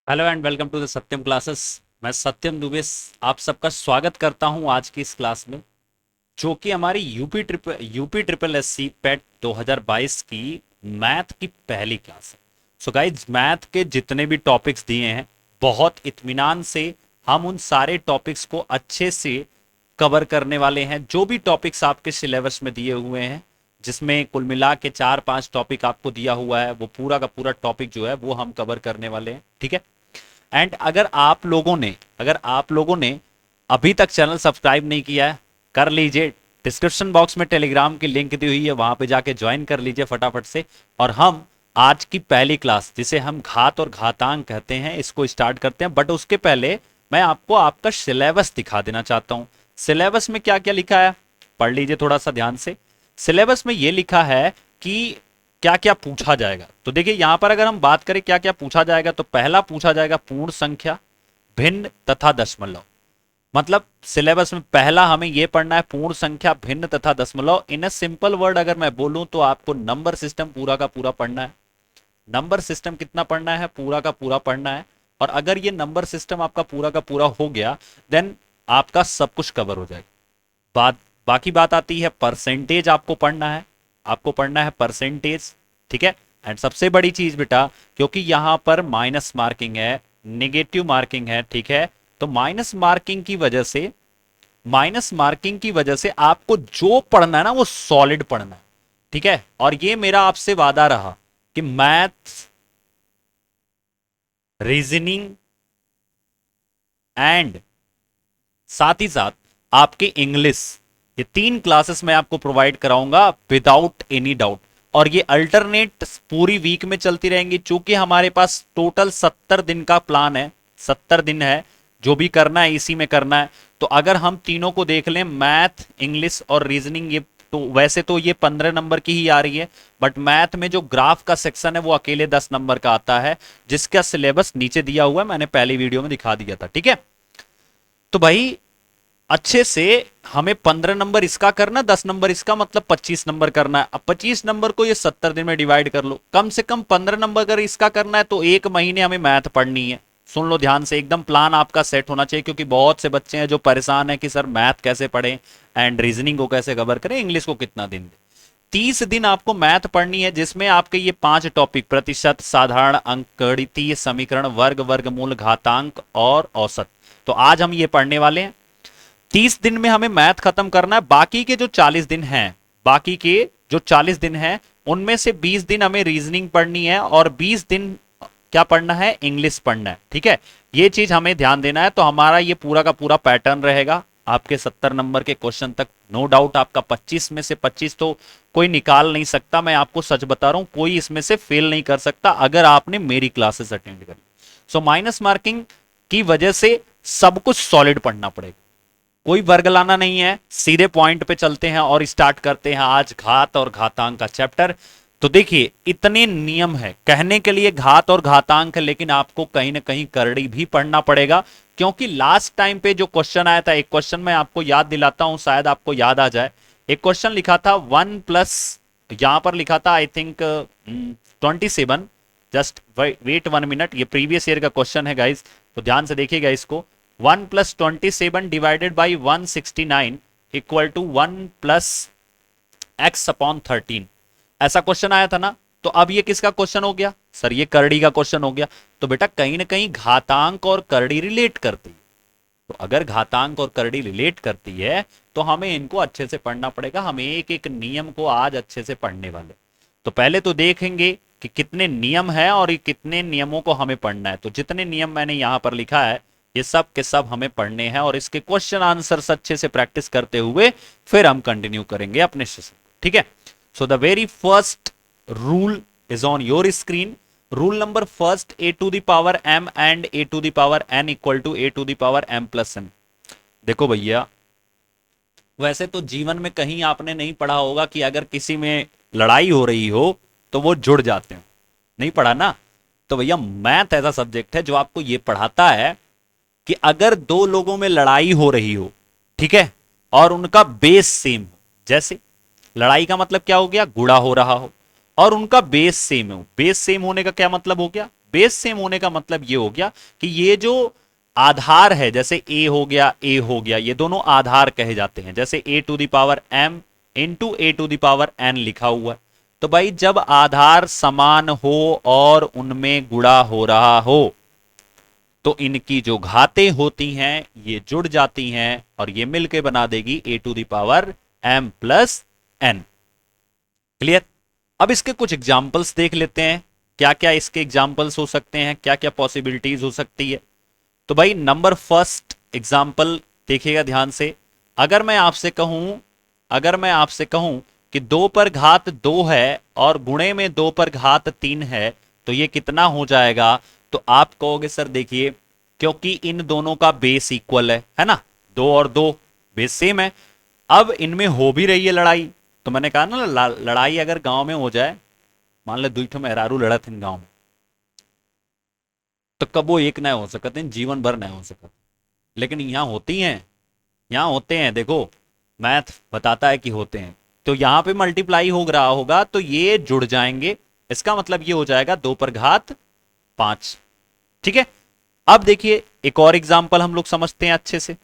Hello and welcome to the Satyam classes. मैं सत्यम दुबे आप सबका स्वागत करता हूं आज की इस क्लास में, जो कि हमारी यूपी ट्रिपल एस सी पेट 2022 की मैथ की पहली क्लास है। सो गाइज, मैथ के जितने भी टॉपिक्स दिए हैं, बहुत इत्मीनान से हम उन सारे टॉपिक्स को अच्छे से कवर करने वाले हैं। जो भी टॉपिक्स आपके सिलेबस में दिए हुए हैं, जिसमें कुल मिला के 4-5 टॉपिक आपको दिया हुआ है, वो पूरा का पूरा टॉपिक जो है वो हम कवर करने वाले हैं। ठीक है। एंड अगर आप लोगों ने अभी तक चैनल सब्सक्राइब नहीं किया है, कर लीजिए। डिस्क्रिप्शन बॉक्स में टेलीग्राम की लिंक दी हुई है, वहां पे जाके ज्वाइन कर लीजिए फटाफट से। और हम आज की पहली क्लास, जिसे हम घात और घातांक कहते हैं, इसको स्टार्ट करते हैं। बट उसके पहले मैं आपको आपका सिलेबस दिखा देना चाहता हूं। सिलेबस में क्या क्या लिखा है पढ़ लीजिए थोड़ा सा ध्यान से। सिलेबस में यह लिखा है कि क्या क्या पूछा जाएगा। तो देखिए, यहां पर अगर हम बात करें क्या क्या पूछा जाएगा, तो पहला पूछा जाएगा पूर्ण संख्या, भिन्न तथा दशमलव। मतलब सिलेबस में पहला हमें यह पढ़ना है पूर्ण संख्या, भिन्न तथा दशमलव। इन अ सिंपल वर्ड अगर मैं बोलूं तो आपको नंबर सिस्टम पूरा का पूरा पढ़ना है। नंबर सिस्टम कितना पढ़ना है? पूरा का पूरा पढ़ना है। और अगर ये नंबर सिस्टम आपका पूरा का पूरा हो गया, देन आपका सब कुछ कवर हो जाएगा। बात बाकी बात आती है परसेंटेज। आपको पढ़ना है, परसेंटेज। ठीक है। एंड सबसे बड़ी चीज बेटा, क्योंकि यहां पर माइनस मार्किंग है, नेगेटिव मार्किंग है, ठीक है, तो माइनस मार्किंग की वजह से आपको जो पढ़ना है ना, वो सॉलिड पढ़ना है। ठीक है। और ये मेरा आपसे वादा रहा कि मैथ्स, रीजनिंग एंड साथ ही साथ आपके इंग्लिश, ये 3 क्लासेस मैं आपको प्रोवाइड कराऊंगा विदाउट एनी डाउट। और ये अल्टरनेट पूरी वीक में चलती रहेंगी, चूंकि हमारे पास टोटल 70 दिन का प्लान है। 70 दिन है, जो भी करना है इसी में करना है। तो अगर हम तीनों को देख लें, मैथ, इंग्लिश और रीजनिंग, ये तो वैसे तो ये 15 नंबर की ही आ रही है, बट मैथ में जो ग्राफ का सेक्शन है वो अकेले 10 नंबर का आता है, जिसका सिलेबस नीचे दिया हुआ है, मैंने पहली वीडियो में दिखा दिया था। ठीक है। तो भाई, अच्छे से हमें 15 नंबर इसका करना, 10 नंबर इसका, मतलब 25 नंबर करना है। अब 25 नंबर को ये 70 दिन में डिवाइड कर लो। कम से कम 15 नंबर अगर इसका करना है तो 1 महीने हमें मैथ पढ़नी है। सुन लो ध्यान से, एकदम प्लान आपका सेट होना चाहिए, क्योंकि बहुत से बच्चे हैं जो परेशान हैं कि सर मैथ कैसे पढ़ें, एंड रीजनिंग को कैसे कवर करें, इंग्लिश को कितना दिन दें। 30 दिन आपको मैथ पढ़नी है, जिसमें आपके ये 5 टॉपिक, प्रतिशत, साधारण अंक, गणितीय समीकरण, वर्ग, वर्गमूल, घातांक और औसत, तो आज हम ये पढ़ने वाले हैं। 30 दिन में हमें मैथ खत्म करना है। बाकी के जो 40 दिन हैं, उनमें से 20 दिन हमें रीजनिंग पढ़नी है और 20 दिन क्या पढ़ना है? इंग्लिश पढ़ना है। ठीक है। ये चीज हमें ध्यान देना है। तो हमारा ये पूरा का पूरा पैटर्न रहेगा आपके 70 नंबर के क्वेश्चन तक। नो डाउट आपका 25 में से 25 तो कोई निकाल नहीं सकता। मैं आपको सच बता रहा हूं, कोई इसमें से फेल नहीं कर सकता अगर आपने मेरी क्लासेस अटेंड करी। सो माइनस मार्किंग की वजह से सब कुछ सॉलिड पढ़ना पड़ेगा। कोई वर्ग लाना नहीं है, सीधे पॉइंट पे चलते हैं और स्टार्ट करते हैं आज घात और घातांक का चैप्टर। तो देखिए, इतने नियम है कहने के लिए घात और घातांक है, लेकिन आपको कहीं ना कहीं करड़ी भी पढ़ना पड़ेगा, क्योंकि लास्ट टाइम पे जो क्वेश्चन आया था, एक क्वेश्चन मैं आपको याद दिलाता हूं, शायद आपको याद आ जाए। एक क्वेश्चन लिखा था 1+, यहां पर लिखा था I think 27। Just wait 1 minute, ये प्रीवियस ईयर का क्वेश्चन है गाइज, तो ध्यान से देखिएगा इसको। 1+27 divided by 169 equal to 1+x/13, ऐसा क्वेश्चन आया था ना। तो अब ये किसका क्वेश्चन हो गया? सर ये करड़ी का क्वेश्चन हो गया। तो बेटा, कहीं ना कहीं घातांक और करड़ी रिलेट करती है। तो अगर घातांक और करड़ी रिलेट करती है, तो हमें इनको अच्छे से पढ़ना पड़ेगा। हम एक एक नियम को आज अच्छे से पढ़ने वाले। तो पहले तो देखेंगे कि कितने नियम है और ये कितने नियमों को हमें पढ़ना है। तो जितने नियम मैंने यहां पर लिखा है, ये सब के सब हमें पढ़ने हैं, और इसके क्वेश्चन आंसर अच्छे से प्रैक्टिस करते हुए फिर हम कंटिन्यू करेंगे अपने सेशन। ठीक है। So the very first rule is on your screen. Rule number first, a to the power m and a to the power n equal to a to the power m plus n। देखो भैया, वैसे तो जीवन में कहीं आपने नहीं पढ़ा होगा कि अगर किसी में लड़ाई हो रही हो तो वो जुड़ जाते हैं। नहीं पढ़ा ना? तो भैया, मैथ ऐसा सब्जेक्ट है जो आपको ये पढ़ाता है कि अगर दो लोगों में लड़ाई हो रही हो, ठीक है, और उनका बेस सेम हो, जैसे लड़ाई का मतलब क्या हो गया? गुणा हो रहा हो, और उनका बेस सेम हो। बेस सेम होने का क्या मतलब हो गया? बेस सेम होने का मतलब ये हो गया कि ये जो आधार है, जैसे ए हो गया, ये दोनों आधार कहे जाते हैं। जैसे A to the power M into A to the power N लिखा हुआ है। तो भाई जब आधार समान हो और उनमें गुणा हो रहा हो तो इनकी जो घातें होती हैं ये जुड़ जाती हैं और ये मिलके बना देगी A to the power M plus N. Clear? अब इसके कुछ एग्जाम्पल्स देख लेते हैं, क्या क्या इसके एग्जाम्पल्स हो सकते हैं, क्या क्या पॉसिबिलिटीज हो सकती है। तो भाई नंबर फर्स्ट एग्जाम्पल देखिएगा ध्यान से। अगर मैं आपसे कहूं अगर मैं आपसे कहूं कि 2 पर घात 2 है और गुणे में 2 पर घात 3 है तो ये कितना हो जाएगा? तो आप कहोगे सर देखिए, क्योंकि इन दोनों का बेस इक्वल है ना, 2 और 2 बेस सेम है। अब इनमें हो भी रही है लड़ाई, तो मैंने कहा ना लड़ाई अगर गांव में हो जाए, मान ले दुई ठो मेहरारू लड़त इन गांव में, तो कब वो एक नए हो सकते हैं, जीवन भर नए हो सकते। लेकिन यहां होती हैं, यहां होते हैं, देखो मैथ बताता है कि होते हैं। तो यहां पे मल्टीप्लाई हो रहा होगा तो ये जुड़ जाएंगे, इसका मतलब ये हो जाएगा 2 पर घात 5। ठीक है? अब देखिए एक और एग्जांपल हम लोग समझते हैं अच्छे से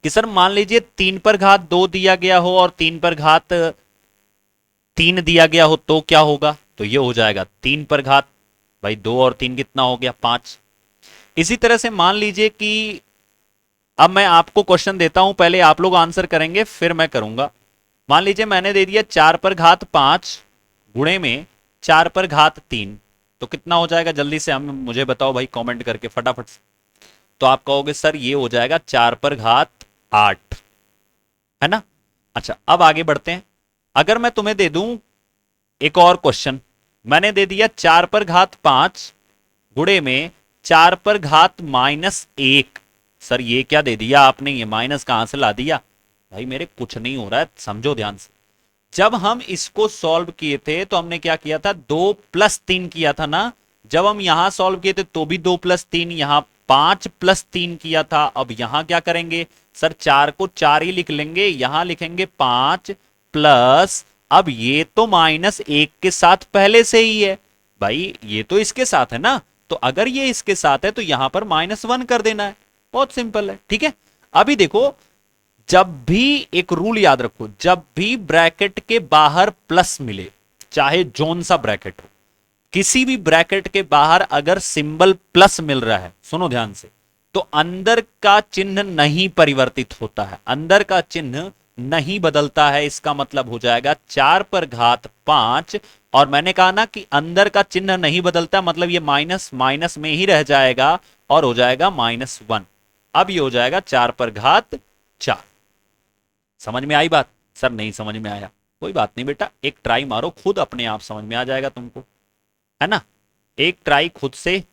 कि सर मान लीजिए 3 पर घात 2 दिया गया हो और 3 पर घात 3 दिया गया हो तो क्या होगा? तो ये हो जाएगा 3 पर घात, भाई 2 और 3 कितना हो गया? 5। इसी तरह से मान लीजिए कि अब मैं आपको क्वेश्चन देता हूं, पहले आप लोग आंसर करेंगे फिर मैं करूंगा। मान लीजिए मैंने दे दिया 4 पर घात 5 गुणे में 4 पर घात 3, तो कितना हो जाएगा? जल्दी से हम मुझे बताओ भाई कमेंट करके फटाफट से। तो आप कहोगे सर ये हो जाएगा 4 पर घात 8, है ना? अच्छा अब आगे बढ़ते हैं। अगर मैं तुम्हें दे दूं एक और क्वेश्चन, मैंने दे दिया 4 पर घात 5 गुणे में 4 पर घात -1। सर ये क्या दे दिया आपने, ये माइनस कहां से ला दिया? भाई मेरे कुछ नहीं हो रहा है, समझो ध्यान से। जब हम इसको सॉल्व किए थे तो हमने क्या किया था? 2 + 3 किया था ना। जब हम यहां सॉल्व किए थे तो भी 2 + 3, यहां 5 + 3 किया था। अब यहां क्या करेंगे सर? 4 को 4 ही लिख लेंगे, यहां लिखेंगे 5 प्लस, अब ये तो -1 के साथ पहले से ही है, भाई ये तो इसके साथ है ना, तो अगर ये इसके साथ है तो यहां पर -1 कर देना है। बहुत सिंपल है। ठीक है? अभी देखो, जब भी एक रूल याद रखो, जब भी ब्रैकेट के बाहर प्लस मिले, चाहे जोन सा ब्रैकेट हो, किसी भी ब्रैकेट के बाहर अगर सिंबल प्लस मिल रहा है, सुनो ध्यान से, तो अंदर का चिन्ह नहीं परिवर्तित होता है, अंदर का चिन्ह नहीं बदलता है। इसका मतलब हो जाएगा 4 पर घात 5, और मैंने कहा ना कि अंदर का चिन्ह नहीं बदलता, मतलब ये माइनस माइनस में ही रह जाएगा और हो जाएगा -1। अब ये हो जाएगा 4 पर घात 4। समझ में आई बात? सर नहीं समझ में आया, कोई बात नहीं बेटा, एक ट्राई मारो, खुद अपने आप समझ में आ जाएगा तुमको, है ना? एक ट्राई खुद से,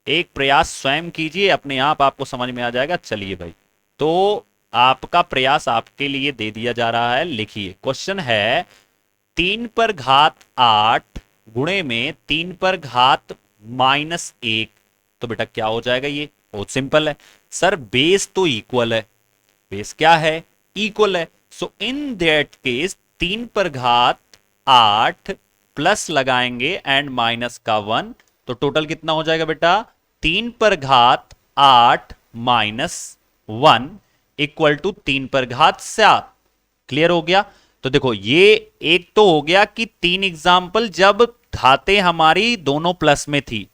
एक प्रयास स्वयं कीजिए, अपने आप आपको समझ में आ जाएगा। चलिए भाई, तो आपका प्रयास आपके लिए दे दिया जा रहा है। लिखिए, क्वेश्चन है 3 पर घात 8 गुणे में 3 पर घात -1, तो बेटा क्या हो जाएगा? ये बहुत सिंपल है सर, बेस तो इक्वल है, बेस क्या है? इक्वल है। सो इन दैट केस 3 पर घात 8 प्लस लगाएंगे एंड माइनस का 1, तो टोटल कितना हो जाएगा बेटा? 3 पर घात 8 -1 इक्वल टू 3 पर घात 7। क्लियर हो गया? तो देखो ये एक तो हो गया कि 3 एग्जाम्पल जब घातें हमारी दोनों प्लस में थी।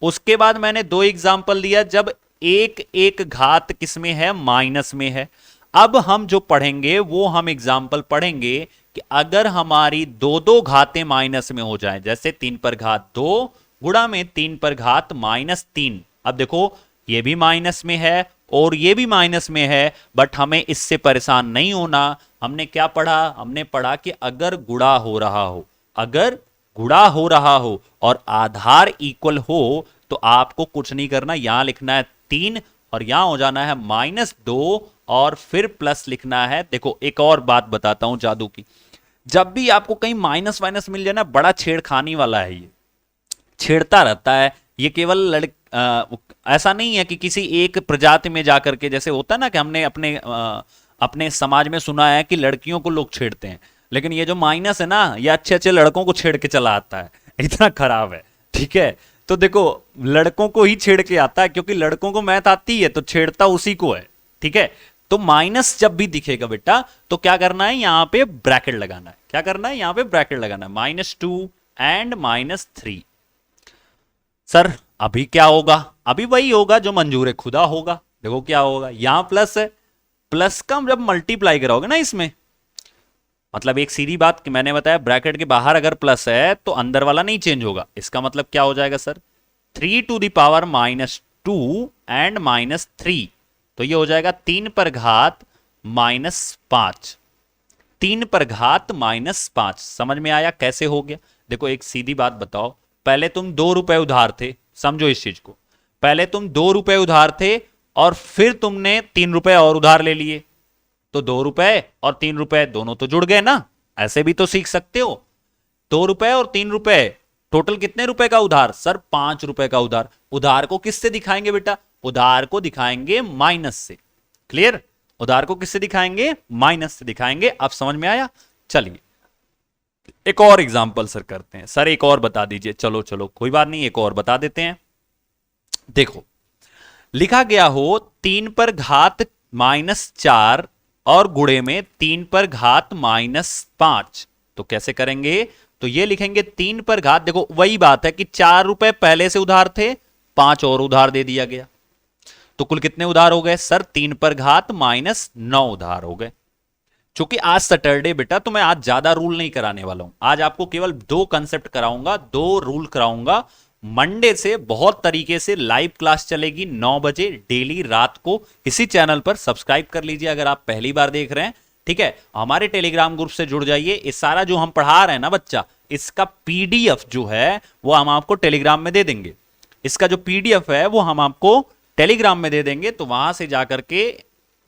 उसके बाद मैंने 2 एग्जाम्पल दिया जब एक एक घात किसमें है? माइनस में है। अब हम जो पढ़ेंगे वो हम एग्जाम्पल पढ़ेंगे कि अगर हमारी दो दो घातें माइनस में हो जाए, जैसे 3 पर घात 2 गुणा में 3 पर घात -3। अब देखो ये भी माइनस में है और ये भी माइनस में है, बट हमें इससे परेशान नहीं होना। हमने क्या पढ़ा? हमने पढ़ा कि अगर गुणा हो रहा हो, अगर गुणा हो रहा हो और आधार इक्वल हो तो आपको कुछ नहीं करना, यहां लिखना है 3 और यहां हो जाना है -2 और फिर प्लस लिखना है। देखो एक और बात बताता हूं जादू की, जब भी आपको कहीं माइनस वाइनस मिल जाए ना, बड़ा छेड़खानी वाला है, ये छेड़ता रहता है। ये केवल ऐसा नहीं है कि किसी एक प्रजाति में जाकर के, जैसे होता है ना कि हमने अपने समाज में सुना है कि लड़कियों को लोग छेड़ते हैं, लेकिन ये जो माइनस है ना, ये अच्छे अच्छे लड़कों को छेड़ के चला आता है, इतना खराब है। ठीक है? तो देखो, लड़कों को ही छेड़ के आता है, क्योंकि लड़कों को मैथ आती है तो छेड़ता उसी को है। ठीक है, तो माइनस जब भी दिखेगा बेटा तो क्या करना है, यहां पे ब्रैकेट लगाना है। क्या करना है, यहां पे ब्रैकेट लगाना है, -2 एंड -3। सर अभी क्या होगा, अभी वही होगा जो मंजूर खुदा होगा। देखो क्या होगा, यहां प्लस है, प्लस का जब मल्टीप्लाई कराओगे ना इसमें, मतलब एक सीधी बात कि मैंने बताया, ब्रैकेट के बाहर अगर प्लस है तो अंदर वाला नहीं चेंज होगा। इसका मतलब क्या हो जाएगा सर, 3⁻², एंड -3, तो ये हो जाएगा 3 पर घात -5। 3 पर घात -5। समझ में आया कैसे हो गया? देखो एक सीधी बात बताओ, पहले तुम 2 रुपए उधार थे, समझो इस चीज को, पहले तुम 2 रुपए उधार थे और फिर तुमने 3 रुपए और उधार ले लिए, तो 2 रुपए और 3 रुपए दोनों तो जुड़ गए ना। ऐसे भी तो सीख सकते हो, 2 रुपए और 3 रुपए, टोटल कितने रुपए का उधार? सर 5 रुपए का उधार। उधार को किससे दिखाएंगे बेटा? उधार को दिखाएंगे माइनस से। क्लियर? उधार को किससे दिखाएंगे? माइनस से दिखाएंगे। अब समझ में आया? चलिए एक और एग्जांपल सर करते हैं। सर एक और बता दीजिए। चलो चलो कोई बात नहीं, एक और बता देते हैं। देखो लिखा गया हो 3 पर घात -4 और गुणे में 3 पर घात -5, तो कैसे करेंगे? तो ये लिखेंगे 3 पर घात, देखो वही बात है कि 4 रुपए पहले से उधार थे, 5 और उधार दे दिया गया, तो कुल कितने उधार हो गए सर? 3 पर घात -9 उधार हो गए। चूंकि आज सैटरडे बेटा, तो मैं आज ज्यादा रूल नहीं कराने वाला हूं। आज आपको केवल 2 कंसेप्ट कराऊंगा, 2 रूल कराऊंगा। मंडे से बहुत तरीके से लाइव क्लास चलेगी 9 बजे डेली रात को, इसी चैनल पर। सब्सक्राइब कर लीजिए अगर आप पहली बार देख रहे हैं। ठीक है, हमारे टेलीग्राम ग्रुप से जुड़ जाइए। इस सारा जो हम पढ़ा रहे हैं ना बच्चा, इसका पीडीएफ जो है वो हम आपको टेलीग्राम में दे देंगे। इसका जो पीडीएफ है वो हम आपको टेलीग्राम में दे देंगे, तो वहां से जाकर के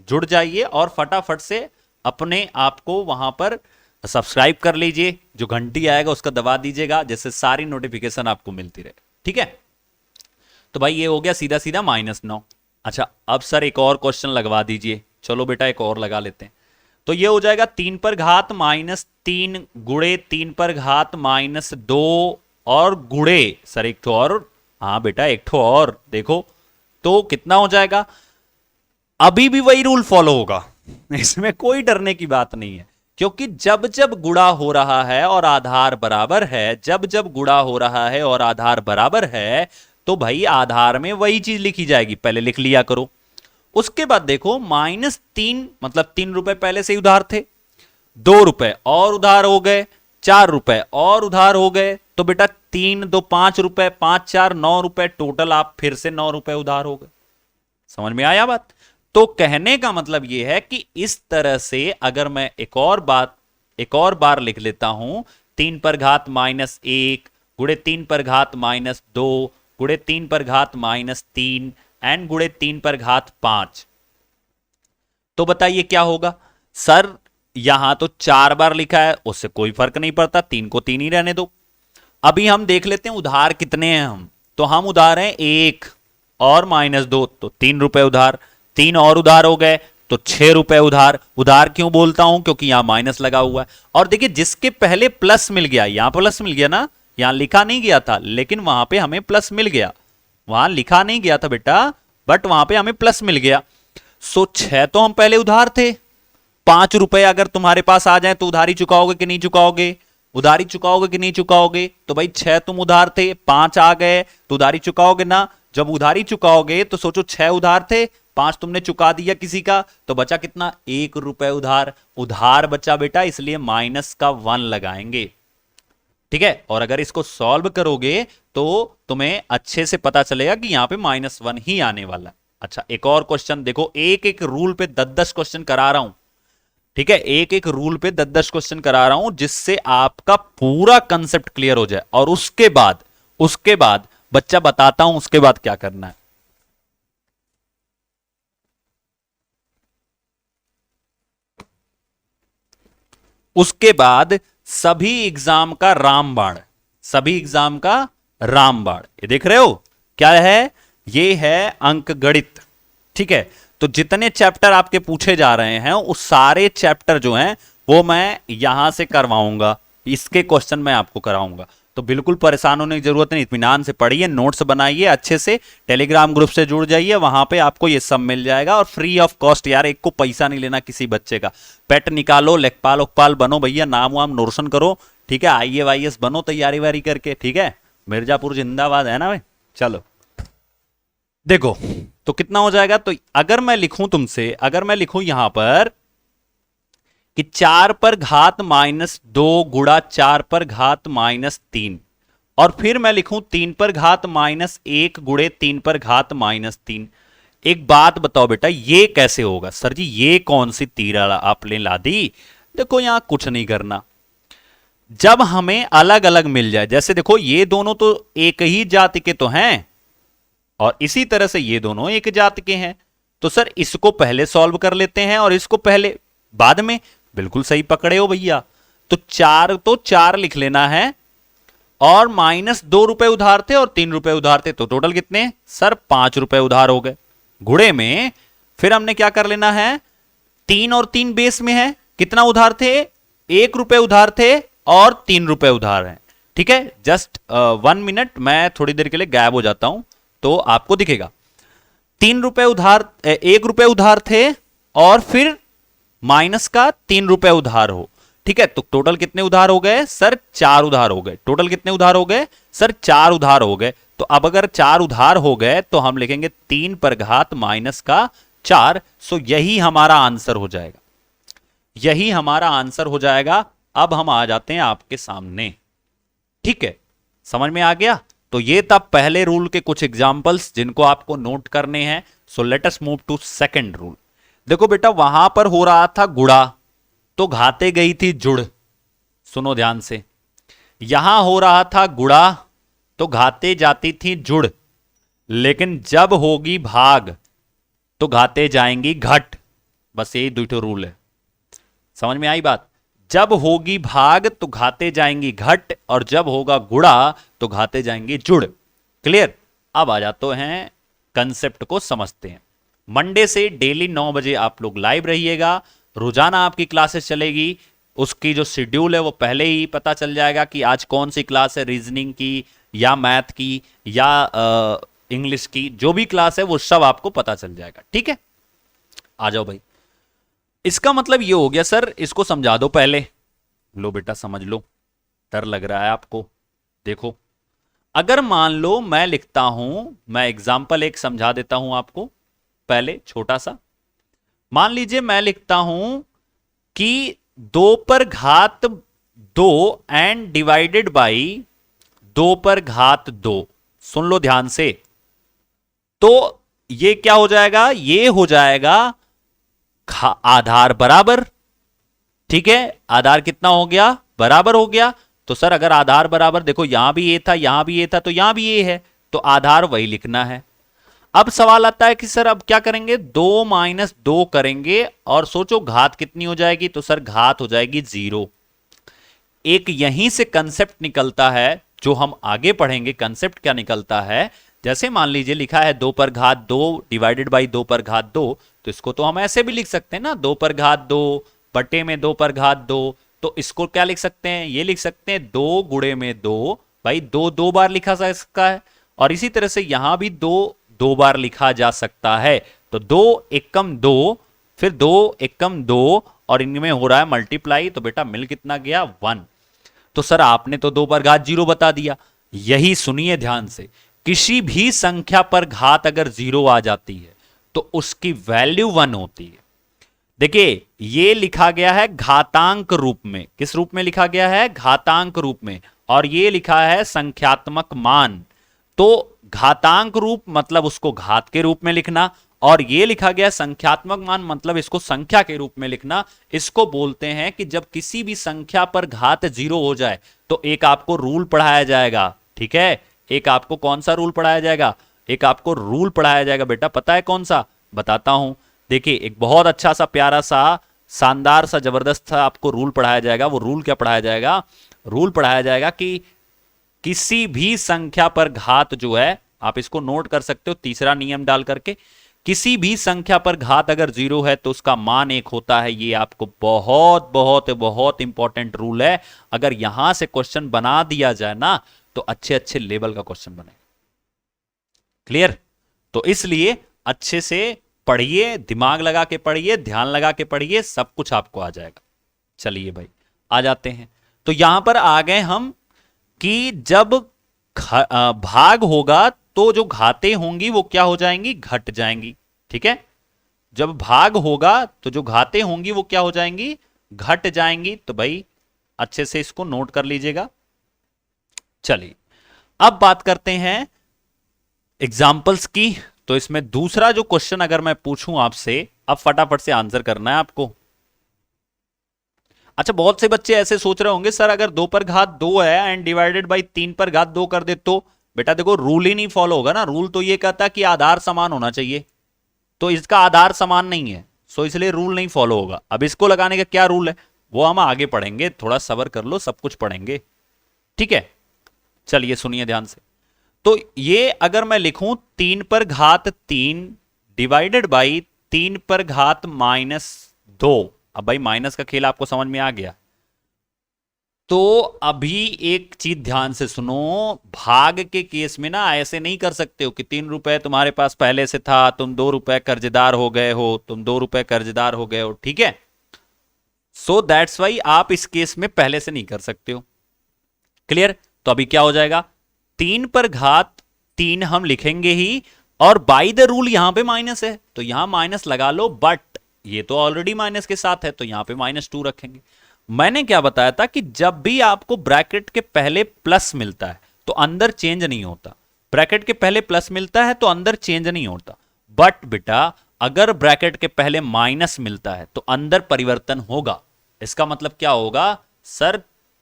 जुड़ जाइए और फटाफट से अपने आप को वहां पर सब्सक्राइब कर लीजिए। जो घंटी आएगा उसका दबा दीजिएगा, जिससे सारी नोटिफिकेशन आपको मिलती रहे। ठीक है, तो भाई ये हो गया सीधा सीधा -9। अच्छा अब सर एक और क्वेश्चन लगवा दीजिए। चलो बेटा एक और लगा लेते हैं। तो ये हो जाएगा 3 पर घात -3 गुणे 3 पर घात -2 और गुणे सर एक ठो और, हाँ बेटा एक ठो और, देखो तो कितना हो जाएगा? अभी भी वही रूल फॉलो होगा, इसमें कोई डरने की बात नहीं है, क्योंकि जब जब गुणा हो रहा है और आधार बराबर है, जब जब गुणा हो रहा है और आधार बराबर है, तो भाई आधार में वही चीज लिखी जाएगी, पहले लिख लिया करो। उसके बाद देखो -3 मतलब 3 रुपए पहले से ही उधार थे, 2 रुपए और उधार हो गए, 4 रुपए और उधार हो गए, तो बेटा 3 2 5 रुपए, 5 4 9 रुपए, टोटल आप फिर से 9 रुपए उधार हो गए। समझ में आया बात? तो कहने का मतलब यह है कि इस तरह से अगर मैं एक और बार लिख लेता हूं, 3 पर घात -1 गुणे 3 पर घात -2 गुणे 3 पर घात -3 एंड गुणे 3 पर घात 5, तो बताइए क्या होगा? सर यहां तो 4 बार लिखा है, उससे कोई फर्क नहीं पड़ता, 3 को 3 ही रहने दो। अभी हम देख लेते हैं उधार कितने हैं हम, तो हम उधार हैं 1 और -2, तो 3 रुपए उधार, 3 और उधार हो गए तो 6 रुपए उधार। उधार क्यों बोलता हूं? क्योंकि यहां माइनस लगा हुआ है। और देखिए जिसके पहले प्लस मिल गया, यहां प्लस मिल गया ना, यहां लिखा नहीं गया था लेकिन वहां पे हमें प्लस मिल गया, वहां लिखा नहीं गया था बेटा बट वहां पे हमें प्लस मिल गया। सो 6 तो हम पहले उधार थे, 5 रुपए अगर तुम्हारे पास आ जाए तो उधारी चुकाओगे कि नहीं चुकाओगे? उधारी चुकाओगे कि नहीं चुकाओगे? तो भाई 6 तुम उधार थे, 5 आ गए तो उधारी चुकाओगे ना। जब उधारी चुकाओगे तो सोचो 6 उधार थे, 5 तुमने चुका दिया किसी का, तो बचा कितना? 1 रुपए उधार। उधार बचा बेटा, इसलिए माइनस का 1 लगाएंगे। ठीक है, और अगर इसको सॉल्व करोगे तो तुम्हें अच्छे से पता चलेगा कि यहां पे -1 ही आने वाला है। अच्छा एक और क्वेश्चन देखो, एक एक रूल पे 10-10 क्वेश्चन करा रहा हूं। ठीक है, एक एक रूल पे 10-10 क्वेश्चन करा रहा हूं, जिससे आपका पूरा कंसेप्ट क्लियर हो जाए। और उसके बाद बच्चा बताता हूं उसके बाद क्या करना है। उसके बाद सभी एग्जाम का रामबाण, सभी एग्जाम का रामबाण, ये देख रहे हो क्या है? ये है अंक गणित। ठीक है, तो जितने चैप्टर आपके पूछे जा रहे हैं उस सारे चैप्टर जो हैं वो मैं यहां से करवाऊंगा, इसके क्वेश्चन मैं आपको कराऊंगा। तो बिल्कुल परेशान होने की जरूरत नहीं, इत्मीनान से पढ़िए, नोट्स बनाइए अच्छे से, टेलीग्राम ग्रुप से जुड़ जाइए, वहां पे आपको ये सब मिल जाएगा और फ्री ऑफ कॉस्ट यार, एक को पैसा नहीं लेना किसी बच्चे का। पेट निकालो, लेखपाल उकपाल बनो भैया, नाम वाम रोशन करो, ठीक है, IAS बनो तैयारी वारी करके, ठीक है, मिर्जापुर जिंदाबाद, है ना भाई। चलो देखो, तो कितना हो जाएगा, तो अगर मैं लिखूं तुमसे, अगर मैं लिखूं यहां पर कि 4 पर घात -2 गुणा 4 पर घात -3, और फिर मैं लिखूं 3 पर घात -1 गुणे 3 पर घात -3। एक बात बताओ बेटा, ये कैसे होगा सर जी, ये कौन सी तीर आपने ला दी। देखो यहां कुछ नहीं करना, जब हमें अलग अलग मिल जाए, जैसे देखो ये दोनों तो एक ही जाति के तो हैं, और इसी तरह से ये दोनों एक जाति के हैं, तो सर इसको पहले सॉल्व कर लेते हैं और इसको पहले बाद में। बिल्कुल सही पकड़े हो भैया। तो 4 लिख लेना है, और -2 रुपए उधार थे और 3 रुपए उधार थे, तो टोटल कितने सर 5 रुपए उधार हो गए। गुणे में फिर हमने क्या कर लेना है, 3 और 3 बेस में है, कितना उधार थे, 1 रुपए उधार थे और 3 रुपए उधार है। ठीक है, जस्ट 1 मिनट, मैं थोड़ी देर के लिए गायब हो जाता हूं तो आपको दिखेगा। 3 रुपए उधार, 1 रुपए उधार थे और फिर माइनस का 3 रुपए उधार हो। ठीक है, तो टोटल कितने उधार हो गए सर, 4 उधार हो गए। टोटल कितने उधार हो गए सर, 4 उधार हो गए। तो अब अगर 4 उधार हो गए तो हम लिखेंगे 3 पर घात -4। सो यही हमारा आंसर हो जाएगा, यही हमारा आंसर हो जाएगा। अब हम आ जाते हैं आपके सामने, ठीक है, समझ में आ गया। तो ये था पहले रूल के कुछ एग्जांपल्स जिनको आपको नोट करने हैं। So let us move to second rule. देखो बेटा, वहां पर हो रहा था गुणा, तो घाते गई थी जुड़, सुनो ध्यान से। यहां हो रहा था गुणा, तो घाते जाती थी जुड़, लेकिन जब होगी भाग तो घाते जाएंगी घट। बस यही दो रूल है, समझ में आई बात। जब होगी भाग तो घाते जाएंगी घट, और जब होगा गुणा तो घाते जाएंगी जुड़। क्लियर। अब आ जाते हैं कंसेप्ट को समझते हैं। मंडे से डेली 9 बजे आप लोग लाइव रहिएगा, रोजाना आपकी क्लासेस चलेगी। उसकी जो शेड्यूल है वो पहले ही पता चल जाएगा कि आज कौन सी क्लास है, रीजनिंग की या मैथ की या इंग्लिश की, जो भी क्लास है वो सब आपको पता चल जाएगा। ठीक है, आ जाओ भाई। इसका मतलब ये हो गया सर, इसको समझा दो पहले। लो बेटा समझ लो, डर लग रहा है आपको। देखो, अगर मान लो मैं लिखता हूं, मैं एग्जाम्पल एक समझा देता हूं आपको पहले, छोटा सा। मान लीजिए मैं लिखता हूं कि 2 पर घात 2 एंड डिवाइडेड बाई 2 पर घात 2। सुन लो ध्यान से। तो ये क्या हो जाएगा, ये हो जाएगा आधार बराबर। ठीक है, आधार कितना हो गया, बराबर हो गया। तो सर अगर आधार बराबर, देखो यहां भी ये था, यहां भी ये था, तो यहां भी ये है, तो आधार वही लिखना है। अब सवाल आता है कि सर अब क्या करेंगे, 2 - 2 करेंगे, और सोचो घात कितनी हो जाएगी, तो सर घात हो जाएगी 0। एक यहीं से कंसेप्ट निकलता है जो हम आगे पढ़ेंगे। कंसेप्ट क्या निकलता है, जैसे मान लीजिए लिखा है 2 पर घात 2 डिवाइडेड बाई 2 पर घात 2, तो इसको तो हम ऐसे भी लिख सकते हैं ना, 2 पर घात 2 बटे में 2 पर घात 2। तो इसको क्या लिख सकते हैं, ये लिख सकते हैं 2 गुणे में 2, भाई 2 2 बार लिखा जा सकता है, और इसी तरह से यहां भी 2 2 बार लिखा जा सकता है। तो 2 एकम 2, फिर 2 एकम 2, और इनमें हो रहा है मल्टीप्लाई, तो बेटा मिल कितना गया 1। तो सर आपने तो 2 पर घात 0 बता दिया। यही सुनिए ध्यान से, किसी भी संख्या पर घात अगर 0 आ जाती है तो उसकी वैल्यू 1 होती है। देखिए ये लिखा गया है घातांक रूप में, किस रूप में लिखा गया है, घातांक रूप में, और ये लिखा है संख्यात्मक मान। तो घातांक रूप मतलब उसको घात के रूप में लिखना, और ये लिखा गया संख्यात्मक मान मतलब इसको संख्या के रूप में लिखना। इसको बोलते हैं कि जब किसी भी संख्या पर घात 0 हो जाए तो एक आपको रूल पढ़ाया जाएगा। ठीक है, एक आपको कौन सा रूल पढ़ाया जाएगा, एक आपको रूल पढ़ाया जाएगा बेटा, पता है कौन सा, बताता हूं। देखिए एक बहुत अच्छा सा, प्यारा सा, शानदार सा, जबरदस्त सा आपको रूल पढ़ाया जाएगा। वो रूल क्या पढ़ाया जाएगा, रूल पढ़ाया जाएगा कि किसी भी संख्या पर घात जो है, आप इसको नोट कर सकते हो तीसरा नियम डाल करके, किसी भी संख्या पर घात अगर 0 है तो उसका मान 1 होता है। ये आपको बहुत बहुत बहुत इंपॉर्टेंट रूल है। अगर यहां से क्वेश्चन बना दिया जाए ना तो अच्छे अच्छे लेवल का क्वेश्चन बने। क्लियर? तो इसलिए अच्छे से पढ़िए, दिमाग लगा के पढ़िए, ध्यान लगा के पढ़िए, सब कुछ आपको आ जाएगा। चलिए भाई आ जाते हैं। तो यहां पर आ गए हम कि जब भाग होगा तो जो घातें होंगी वो क्या हो जाएंगी? घट जाएंगी। ठीक है, जब भाग होगा तो जो घातें होंगी वो क्या हो जाएंगी? घट जाएंगी। तो भाई अच्छे से इसको नोट कर लीजिएगा। चलिए अब बात करते हैं एग्जाम्पल्स की। तो इसमें दूसरा जो क्वेश्चन अगर मैं पूछूं आपसे, अब फटाफट से आंसर करना है आपको। अच्छा, बहुत से बच्चे ऐसे सोच रहे होंगे सर अगर 2 पर घात 2 है एंड डिवाइडेड बाई 3 पर घात 2 कर दे तो। बेटा देखो, रूल ही नहीं फॉलो होगा ना। रूल तो ये कहता है कि आधार समान होना चाहिए, तो इसका आधार समान नहीं है, सो इसलिए रूल नहीं फॉलो होगा। अब इसको लगाने का क्या रूल है वो हम आगे पढ़ेंगे, थोड़ा सब्र कर लो, सब कुछ पढ़ेंगे। ठीक है, चलिए सुनिए ध्यान से। तो ये अगर मैं लिखूं 3 पर घात 3 डिवाइडेड बाई 3 पर घात -2। अब भाई माइनस का खेल आपको समझ में आ गया। तो अभी एक चीज ध्यान से सुनो, भाग के केस में ना ऐसे नहीं कर सकते हो कि 3 रुपए तुम्हारे पास पहले से था, तुम 2 रुपए कर्जदार हो गए हो, तुम 2 रुपए कर्जदार हो गए हो। ठीक है, सो दैट्स वाई आप इस केस में पहले से नहीं कर सकते हो। क्लियर? तो अभी क्या हो जाएगा? 3 पर घात 3 हम लिखेंगे ही, और बाई द रूल यहां पे माइनस है तो यहां माइनस लगा लो, बट ये तो ऑलरेडी माइनस के साथ है तो यहां पे -2 रखेंगे। मैंने क्या बताया था कि जब भी आपको ब्रैकेट के पहले प्लस मिलता है तो अंदर चेंज नहीं होता। ब्रैकेट के पहले प्लस मिलता है तो अंदर चेंज नहीं होता, बट बेटा अगर ब्रैकेट के पहले माइनस मिलता है तो अंदर परिवर्तन होगा। इसका मतलब क्या होगा सर?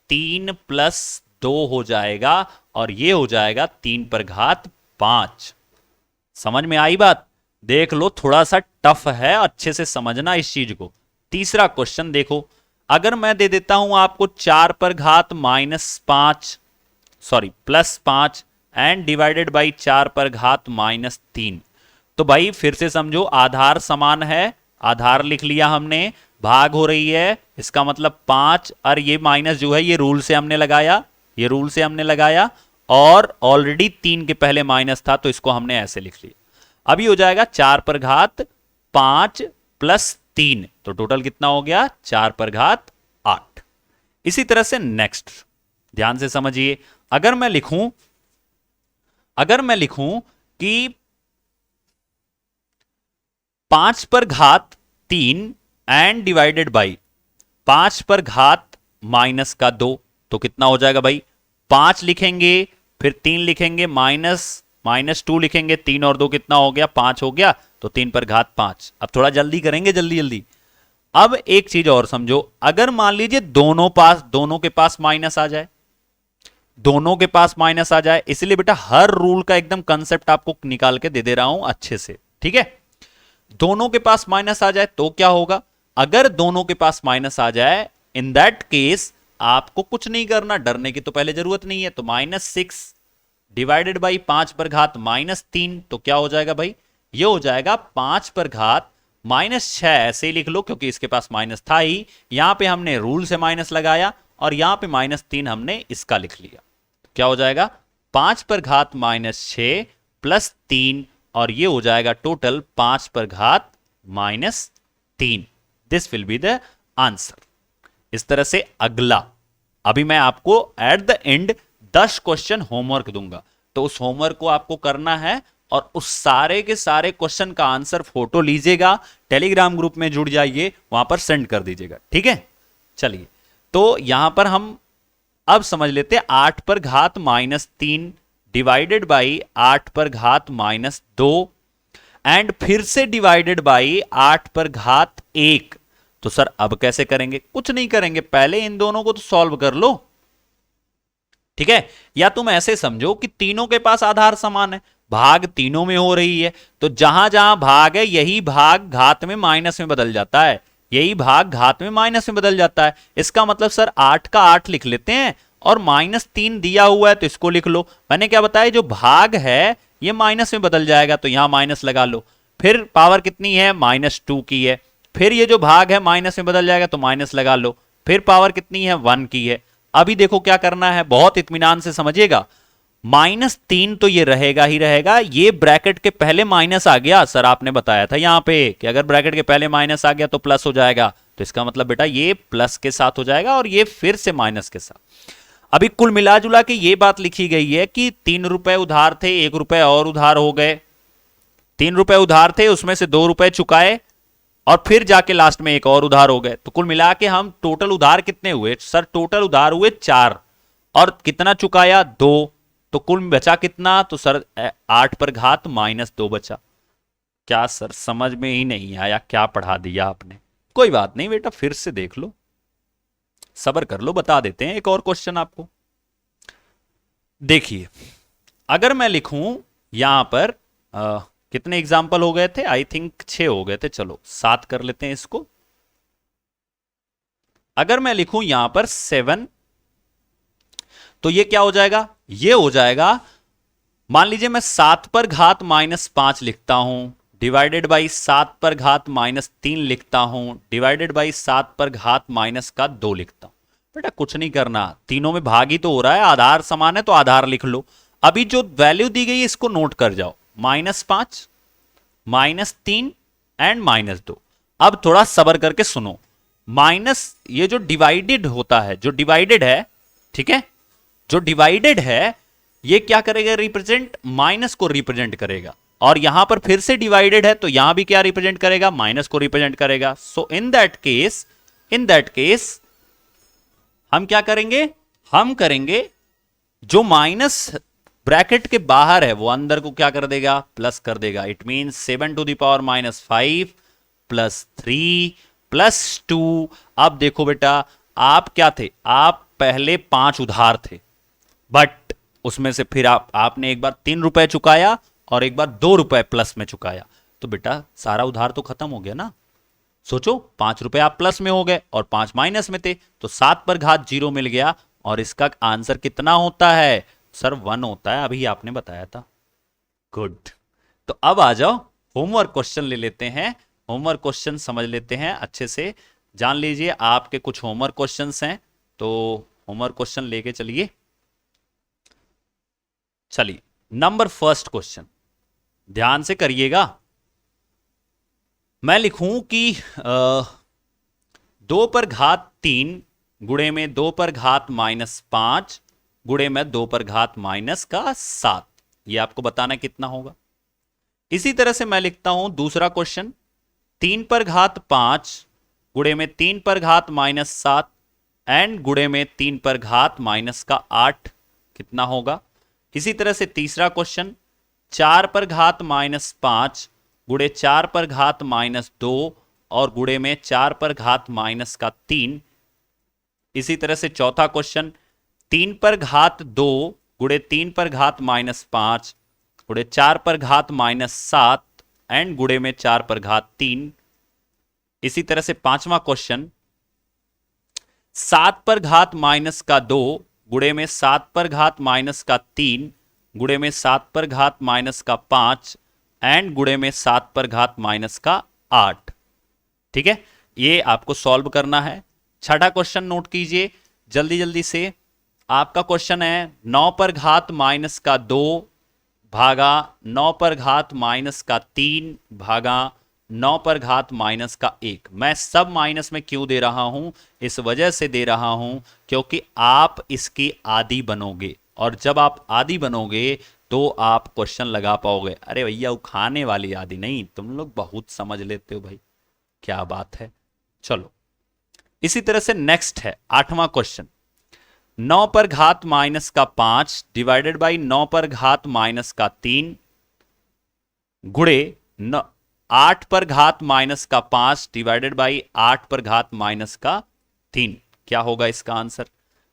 3 + 2 हो जाएगा और ये हो जाएगा 3 पर घात 5। समझ में आई बात? देख लो, थोड़ा सा टफ है, अच्छे से समझना इस चीज को। तीसरा क्वेश्चन देखो, अगर मैं दे देता हूं आपको 4 पर घात -5 सॉरी +5 एंड डिवाइडेड बाई 4 पर घात -3, तो भाई फिर से समझो, आधार समान है, आधार लिख लिया हमने, भाग हो रही है, इसका मतलब 5, और ये माइनस जो है ये रूल से हमने लगाया, ये रूल से हमने लगाया, और ऑलरेडी 3 के पहले माइनस था तो इसको हमने ऐसे लिख लिया। अभी हो जाएगा 4 पर घात 5 + 3, तो टोटल कितना हो गया? 4 पर घात 8। इसी तरह से नेक्स्ट ध्यान से समझिए, अगर मैं लिखूं कि 5 पर घात 3 एंड डिवाइडेड बाई 5 पर घात -2, तो कितना हो जाएगा भाई? 5 लिखेंगे, फिर 3 लिखेंगे, -2 लिखेंगे, 3 और 2 कितना हो गया? 5 हो गया, तो 3 पर घात 5। अब थोड़ा जल्दी करेंगे, जल्दी जल्दी। अब एक चीज और समझो, अगर मान लीजिए दोनों के पास माइनस आ जाए, दोनों के पास माइनस आ जाए, इसलिए बेटा हर रूल का एकदम कंसेप्ट आपको निकाल के दे रहा हूं अच्छे से। ठीक है, दोनों के पास माइनस आ जाए तो क्या होगा? अगर दोनों के पास माइनस आ जाए, इन दैट केस आपको कुछ नहीं करना, डरने की तो पहले जरूरत नहीं है। तो -6 डिवाइडेड बाई 5 पर घात -3, तो क्या हो जाएगा भाई? ये हो जाएगा 5 पर घात -6, ऐसे ही लिख लो क्योंकि इसके पास माइनस था ही, यहां पे हमने रूल से माइनस लगाया और यहां पे -3 हमने इसका लिख लिया। क्या हो जाएगा? 5 पर घात -6 + 3, और ये हो जाएगा टोटल 5 पर घात -3। This will be the answer. इस तरह से अगला, अभी मैं आपको at the end 10 question homework दूंगा, तो उस होमवर्क को आपको करना है और उस सारे के सारे क्वेश्चन का आंसर फोटो लीजिएगा, टेलीग्राम ग्रुप में जुड़ जाइए, वहां पर सेंड कर दीजिएगा। ठीक है, चलिए तो यहां पर हम अब समझ लेते हैं 8 पर घात -3 डिवाइडेड बाई 8 पर घात -2 एंड फिर से डिवाइडेड बाई 8 पर घात 1। तो सर अब कैसे करेंगे? कुछ नहीं करेंगे, पहले इन दोनों को तो सॉल्व कर लो। ठीक है, या तुम ऐसे समझो कि तीनों के पास आधार समान है, भाग तीनों में हो रही है, तो जहां जहां भाग है यही भाग घात में माइनस में बदल जाता है, यही भाग घात में माइनस में बदल जाता है। इसका मतलब सर 8 का 8 लिख लेते हैं और -3 दिया हुआ है तो इसको लिख लो। मैंने क्या बताया, जो भाग है ये माइनस में बदल जाएगा तो यहां माइनस लगा लो। फिर पावर कितनी है, -2 की है, फिर ये जो भाग है माइनस में बदल जाएगा तो माइनस लगा लो, फिर पावर कितनी है, 1 की है। अभी देखो क्या करना है, बहुत इत्मीनान से समझिएगा। -3 तो ये रहेगा ही रहेगा, ये ब्रैकेट के पहले माइनस आ गया, सर आपने बताया था यहां पे कि अगर ब्रैकेट के पहले माइनस आ गया तो प्लस हो जाएगा, तो इसका मतलब बेटा ये प्लस के साथ हो जाएगा और ये फिर से माइनस के साथ। अभी कुल मिला जुला के ये बात लिखी गई है कि 3 रुपए उधार थे, 1 रुपए और उधार हो गए, 3 रुपए उधार थे, उसमें से 2 रुपए चुकाए और फिर जाके लास्ट में एक और उधार हो गए, तो कुल मिला के हम टोटल उधार कितने हुए, सर टोटल उधार हुए 4 और कितना चुकाया, 2, तो कुल बचा कितना, तो सर 8 पर घात -2 बचा। क्या सर समझ में ही नहीं आया, क्या पढ़ा दिया आपने? कोई बात नहीं बेटा, फिर से देख लो, सब्र कर लो, बता देते हैं एक और क्वेश्चन आपको। देखिए अगर मैं लिखूं यहां पर कितने एग्जाम्पल हो गए थे, आई थिंक 6 हो गए थे, चलो 7 कर लेते हैं इसको। अगर मैं लिखूं यहां पर 7, तो ये क्या हो जाएगा, ये हो जाएगा, मान लीजिए मैं 7 पर घात -5 लिखता हूं, डिवाइडेड बाई 7 पर घात -3 लिखता हूं, डिवाइडेड बाई 7 पर घात -2 लिखता हूं। बेटा कुछ नहीं करना, तीनों में भाग ही तो हो रहा है, आधार समान है तो आधार लिख लो। अभी जो वैल्यू दी गई है इसको नोट कर जाओ, -5, -3 एंड -2। अब थोड़ा सबर करके सुनो, माइनस ये जो डिवाइडेड होता है, जो डिवाइडेड है, ठीक है, जो डिवाइडेड है ये क्या करेगा, रिप्रेजेंट माइनस को रिप्रेजेंट करेगा, और यहां पर फिर से डिवाइडेड है तो यहां भी क्या रिप्रेजेंट करेगा, माइनस को रिप्रेजेंट करेगा। सो इन दैट केस हम क्या करेंगे, हम करेंगे जो माइनस ब्रैकेट के बाहर है वो अंदर को क्या कर देगा, प्लस कर देगा। It mean 7 to the power -5 +3 +2। अब देखो बेटा आप क्या थे, आप पहले 5 उधार थे, बट उसमें से फिर आपने एक बार 3 रुपए चुकाया और एक बार 2 रुपए प्लस में चुकाया, तो बेटा सारा उधार तो खत्म हो गया ना। सोचो 5 रुपए आप प्लस में हो गए और 5 माइनस में थे, तो 7 पर घात 0 मिल गया, और इसका आंसर कितना होता है, सर 1 होता है, अभी आपने बताया था। गुड, तो अब आ जाओ होमवर्क क्वेश्चन ले लेते हैं, होमवर्क क्वेश्चन समझ लेते हैं अच्छे से, जान लीजिए आपके कुछ होमवर्क क्वेश्चंस हैं, तो होमवर्क क्वेश्चन लेके चलिए। चलिए नंबर फर्स्ट क्वेश्चन ध्यान से करिएगा। मैं लिखूं कि 2 पर घात 3 गुणे में 2 पर घात -5 गुणे में 2 पर घात -7, ये आपको बताना कितना होगा। इसी तरह से मैं लिखता हूं दूसरा क्वेश्चन, 3 पर घात 5 गुणे में 3 पर घात -7 एंड गुणे में 3 पर घात -8 कितना होगा। इसी तरह से तीसरा क्वेश्चन, 4 पर घात -5 गुणे 4 पर घात -2 और गुणे में 4 पर घात -3। इसी तरह से चौथा क्वेश्चन, 3 पर घात 2 गुणे 3 पर घात -5 गुणे 4 पर घात -7 एंड गुणे में 4 पर घात 3। इसी तरह से पांचवा क्वेश्चन, 7 पर घात -2 गुणे में 7 पर घात -3 गुणे में 7 पर घात -5 एंड गुणे में 7 पर घात -8। ठीक है, ये आपको सॉल्व करना है। छठा क्वेश्चन नोट कीजिए जल्दी जल्दी से, आपका क्वेश्चन है 9 पर घात -2 भागा 9 पर घात -3 भागा 9 पर घात -1। मैं सब माइनस में क्यों दे रहा हूं, इस वजह से दे रहा हूं क्योंकि आप इसकी आदी बनोगे, और जब आप आदी बनोगे तो आप क्वेश्चन लगा पाओगे। अरे भैया खाने वाली आदि नहीं, तुम लोग बहुत समझ लेते हो भाई, क्या बात है। चलो इसी तरह से नेक्स्ट है आठवां क्वेश्चन, 9 पर घात -5 डिवाइडेड बाई 9 पर घात -3 गुणे 8 पर घात -5 डिवाइडेड बाई 8 पर घात -3। क्या होगा इसका आंसर।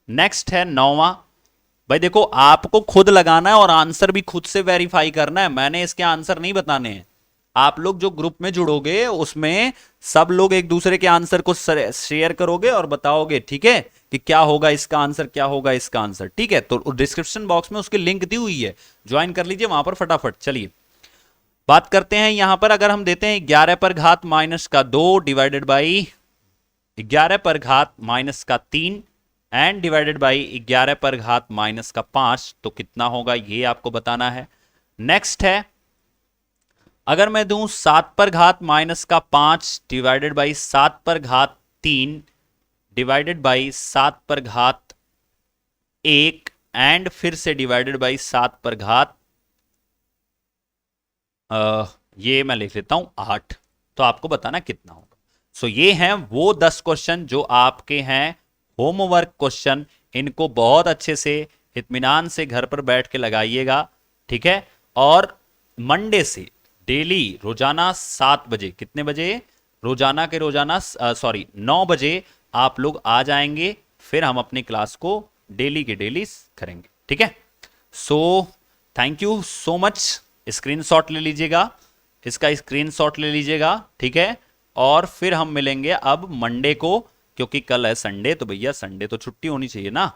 नेक्स्ट है नौवां, भाई देखो आपको खुद लगाना है और आंसर भी खुद से वेरीफाई करना है, मैंने इसके आंसर नहीं बताने हैं। आप लोग जो ग्रुप में जुड़ोगे उसमें सब लोग एक दूसरे के आंसर को शेयर करोगे और बताओगे, ठीक है, कि क्या होगा इसका आंसर, क्या होगा इसका आंसर। ठीक है, तो डिस्क्रिप्शन बॉक्स में उसकी लिंक दी हुई है, ज्वाइन कर लीजिए वहां पर फटाफट। चलिए बात करते हैं यहां पर, अगर हम देते हैं 11 पर घात माइनस का 2 डिवाइडेड बाई 11 पर घात माइनस का 3 एंड डिवाइडेड बाई 11 पर घात माइनस का 5, तो कितना होगा ये आपको बताना है। नेक्स्ट है, अगर मैं दूं 7 पर घात माइनस का 5 डिवाइडेड बाई 7 पर घात 3 डिवाइडेड बाई 7 पर घात 1 एंड फिर से डिवाइडेड बाई 7 पर घात ये मैं लिख लेता हूं 8, तो आपको बताना कितना होगा। सो ये हैं वो 10 क्वेश्चन जो आपके हैं होमवर्क क्वेश्चन। इनको बहुत अच्छे से इत्मीनान से घर पर बैठ के लगाइएगा, ठीक है। और मंडे से डेली रोजाना 7 बजे, कितने बजे, रोजाना के रोजाना 9 बजे आप लोग आ जाएंगे, फिर हम अपनी क्लास को डेली के डेली करेंगे, ठीक है। So thank you so much. Screenshot ले लीजिएगा, इसका स्क्रीनशॉट ले लीजिएगा, ठीक है। और फिर हम मिलेंगे अब मंडे को, क्योंकि कल है संडे, तो भैया संडे तो छुट्टी होनी चाहिए ना,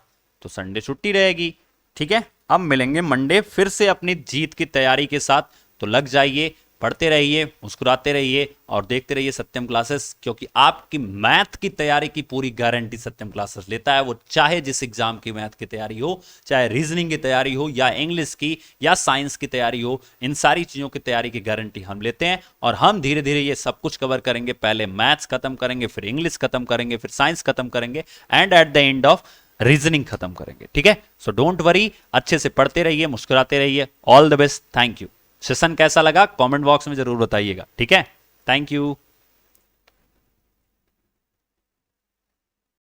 तो संडे छुट्टी रहेगी, ठीक है। अब मिलेंगे मंडे फिर से अपनी जीत की तैयारी के साथ। तो लग जाइए, पढ़ते रहिए, मुस्कुराते रहिए और देखते रहिए सत्यम क्लासेस, क्योंकि आपकी मैथ की तैयारी की पूरी गारंटी सत्यम क्लासेस लेता है। वो चाहे जिस एग्जाम की मैथ की तैयारी हो, चाहे रीजनिंग की तैयारी हो, या इंग्लिश की या साइंस की तैयारी हो, इन सारी चीजों की तैयारी की गारंटी हम लेते हैं। और हम धीरे धीरे ये सब कुछ कवर करेंगे। पहले मैथ्स खत्म करेंगे, फिर इंग्लिश खत्म करेंगे, फिर साइंस खत्म करेंगे and at the end of reasoning खत्म करेंगे, ठीक है। सो डोंट वरी, अच्छे से पढ़ते रहिए, मुस्कुराते रहिए। All the best, thank you. Session कैसा लगा कमेंट बॉक्स में जरूर बताइएगा, ठीक है। Thank you.